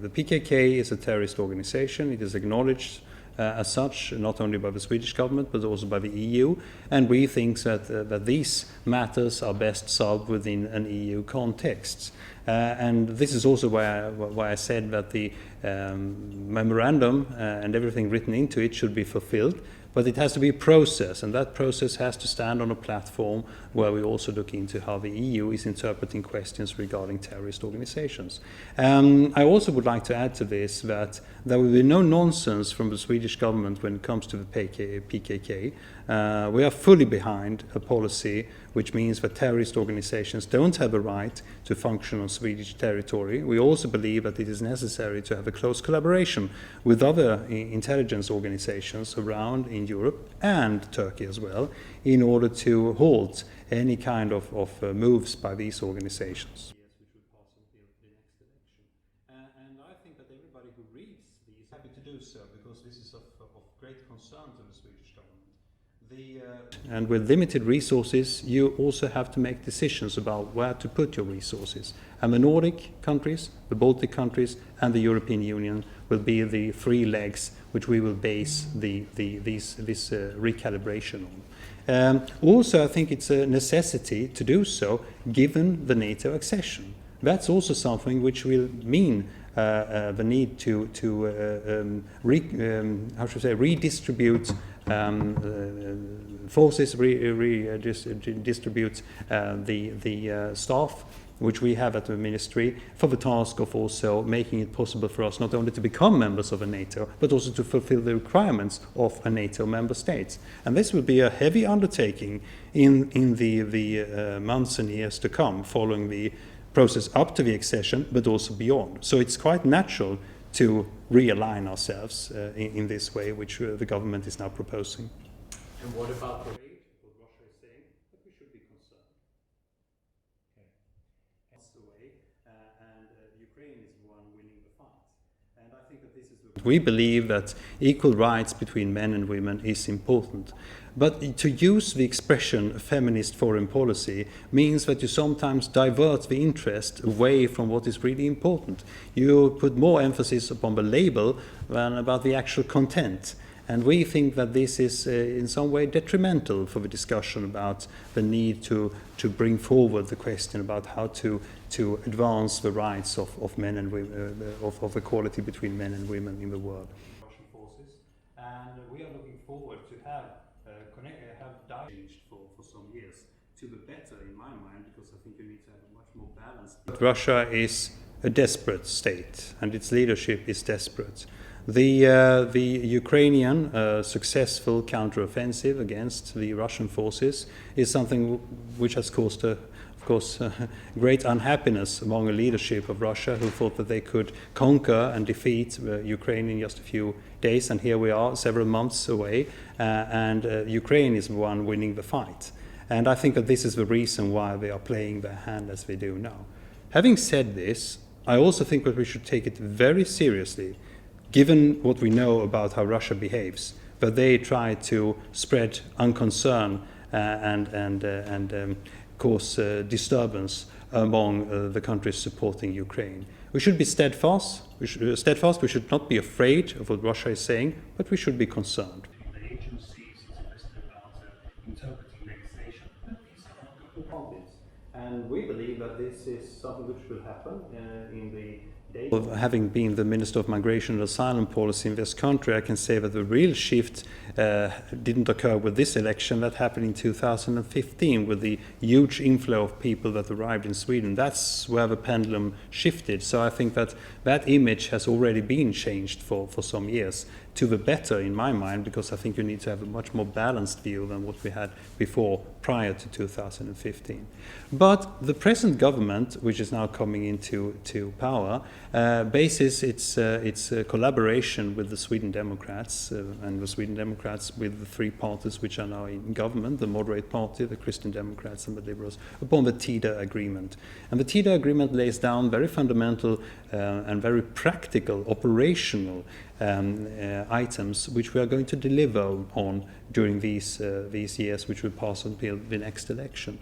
The PKK is a terrorist organization. It is acknowledged as such, not only by the Swedish government but also by the EU, and we think that these matters are best solved within an EU context. And this is also why I said that the memorandum and everything written into it should be fulfilled, but it has to be a process, and that process has to stand on a platform where we also look into how the EU is interpreting questions regarding terrorist organizations. I also would like to add to this that there will be no nonsense from the Swedish government when it comes to the PKK. We are fully behind a policy which means that terrorist organizations don't have a right to function on Swedish territory. We also believe that it is necessary to have a close collaboration with other intelligence organizations around in Europe and Turkey as well, in order to halt any kind of moves by these organizations. And I think that everybody who reads these is happy to do so, because this is of great concern to the Swedish government. And with limited resources, you also have to make decisions about where to put your resources. And the Nordic countries, the Baltic countries, and the European Union will be the three legs which we will base this recalibration on. Also, I think it's a necessity to do so, given the NATO accession. That's also something which will mean the need to redistribute forces, redistribute the staff which we have at the ministry, for the task of also making it possible for us not only to become members of a NATO, but also to fulfill the requirements of a NATO member state. And this will be a heavy undertaking in the months and years to come, following the process up to the accession, but also beyond. So it's quite natural to realign ourselves in this way, which the government is now proposing. And what about the what Russia is saying, that we should be concerned. Okay. That's the way, and Ukraine is the one winning the fight. And I think that this is we believe that equal rights between men and women is important. But to use the expression feminist foreign policy means that you sometimes divert the interest away from what is really important. You put more emphasis upon the label than about the actual content. And we think that this is in some way detrimental for the discussion about the need to bring forward the question about how to advance the rights of men and women, of equality between men and women in the world. Russian forces, and we are looking forward to have dialogue for some years to the better, in my mind, because I think you need to have a much more balanced. Russia is a desperate state, and its leadership is desperate. The Ukrainian successful counteroffensive against the Russian forces is something which has caused, of course, great unhappiness among the leadership of Russia, who thought that they could conquer and defeat Ukraine in just a few days, and here we are, several months away, and Ukraine is the one winning the fight. And I think that this is the reason why they are playing their hand as they do now. Having said this, I also think that we should take it very seriously, given what we know about how Russia behaves, that they try to spread unconcern and cause disturbance among the countries supporting Ukraine. We should be steadfast. We should not be afraid of what Russia is saying, but we should be concerned. The agencies interested about interpreting legislation, these are not problems. And we believe that this is something which will happen in the days. Having been the Minister of Migration and Asylum Policy in this country, I can say that the real shift didn't occur with this election. That happened in 2015 with the huge inflow of people that arrived in Sweden. That's where the pendulum shifted. So I think that that image has already been changed for some years, to the better in my mind, because I think you need to have a much more balanced view than what we had before, prior to 2015. But the present government, which is now coming into power, bases its collaboration with the Sweden Democrats, and the Sweden Democrats with the three parties which are now in government, the Moderate Party, the Christian Democrats and the Liberals, upon the TIDA agreement. And the TIDA agreement lays down very fundamental and very practical, operational items which we are going to deliver on during these years which will pass until the next election.